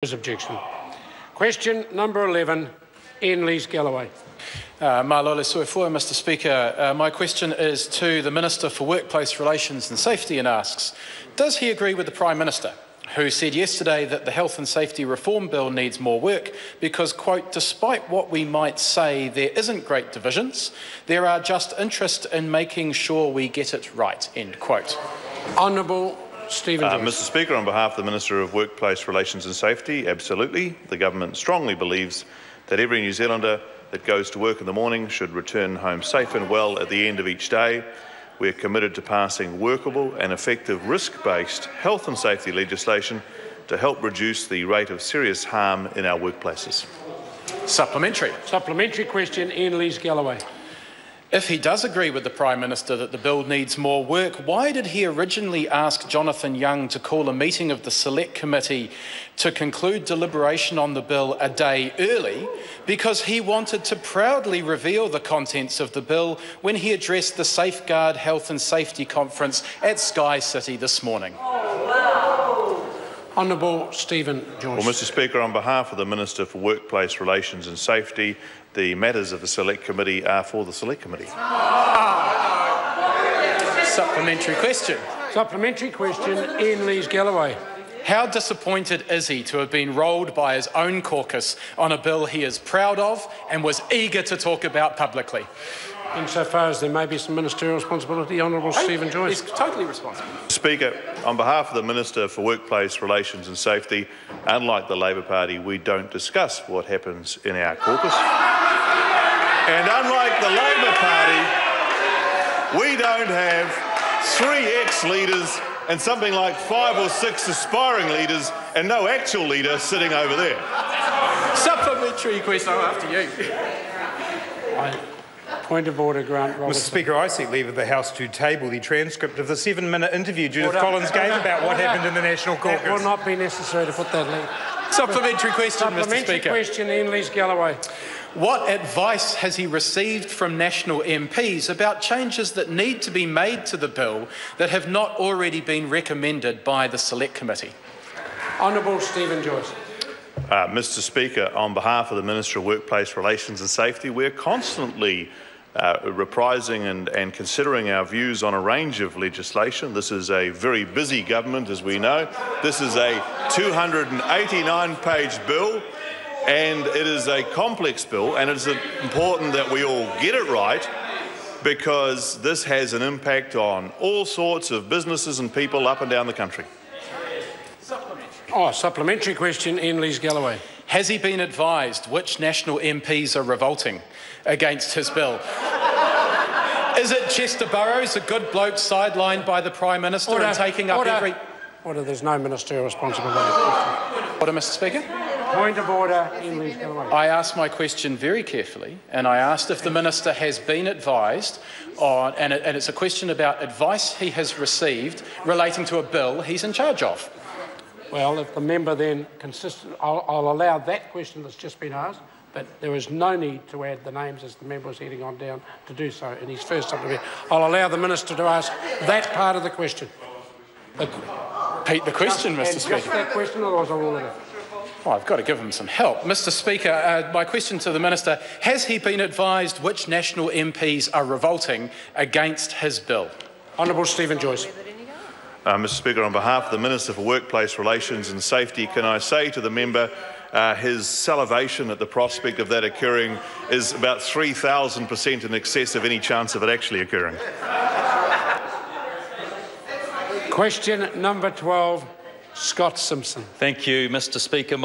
Objection. Question number 11, Iain Lees-Galloway. Mr Speaker. My question is to the Minister for Workplace Relations and Safety and asks, does he agree with the Prime Minister, who said yesterday that the Health and Safety Reform Bill needs more work because, quote, despite what we might say there isn't great divisions, there are just interest in making sure we get it right, end quote. Honourable Stephen Joyce. Mr Speaker, on behalf of the Minister of Workplace Relations and Safety, absolutely. The Government strongly believes that every New Zealander that goes to work in the morning should return home safe and well at the end of each day. We're committed to passing workable and effective risk-based health and safety legislation to help reduce the rate of serious harm in our workplaces. Supplementary. Supplementary question, Iain Lees-Galloway. If he does agree with the Prime Minister that the bill needs more work, why did he originally ask Jonathan Young to call a meeting of the Select Committee to conclude deliberation on the bill a day early? Because he wanted to proudly reveal the contents of the bill when he addressed the Safeguard Health and Safety Conference at Sky City this morning. Honourable Stephen Joyce. Well, Mr Speaker, on behalf of the Minister for Workplace Relations and Safety, the matters of the Select Committee are for the Select Committee. Supplementary question. Supplementary question, Iain Lees-Galloway. How disappointed is he to have been rolled by his own caucus on a bill he is proud of and was eager to talk about publicly? Insofar as there may be some ministerial responsibility, Honourable Stephen Joyce. He's totally responsible. Speaker, on behalf of the Minister for Workplace Relations and Safety, unlike the Labor Party, we don't discuss what happens in our caucus. And unlike the Labor Party, we don't have 3 ex-leaders and something like 5 or 6 aspiring leaders and no actual leader sitting over there. Supplementary question. After you. Point of order, Grant Robertson. Mr Speaker, I seek leave of the House to table the transcript of the 7-minute interview Judith Collins gave about what happened in the National Caucus. It will not be necessary to put that link. Supplementary question, Mr Speaker. Supplementary question, Iain Lees-Galloway. What advice has he received from national MPs about changes that need to be made to the bill that have not already been recommended by the Select Committee? Honourable Stephen Joyce. Mr Speaker, on behalf of the Minister of Workplace Relations and Safety, we're constantly reprising and considering our views on a range of legislation. This is a very busy government, as we know. This is a 289-page bill, and it is a complex bill, and it's important that we all get it right, because this has an impact on all sorts of businesses and people up and down the country. Supplementary question, Iain Lees-Galloway. Has he been advised which national MPs are revolting against his bill? Is it Chester Burrows, a good bloke sidelined by the Prime Minister and taking up every... Order, there's no ministerial responsibility. Order, Mr Speaker. Point of order, Iain Lees-Galloway. I asked my question very carefully, and I asked if the Minister has been advised on, and it's a question about advice he has received relating to a bill he's in charge of. Well, if the member then I'll allow that question that's just been asked, but there is no need to add the names as the member was heading on down to do so in his first supplementary. I'll allow the Minister to ask that part of the question. Repeat the question, Mr Speaker. Just that question, otherwise I'll rule it out. Oh, I've got to give him some help. Mr Speaker, my question to the Minister, has he been advised which national MPs are revolting against his bill? Honourable Stephen Joyce. Mr Speaker, on behalf of the Minister for Workplace Relations and Safety, can I say to the member his salivation at the prospect of that occurring is about 3,000% in excess of any chance of it actually occurring. Question number 12, Scott Simpson. Thank you, Mr Speaker.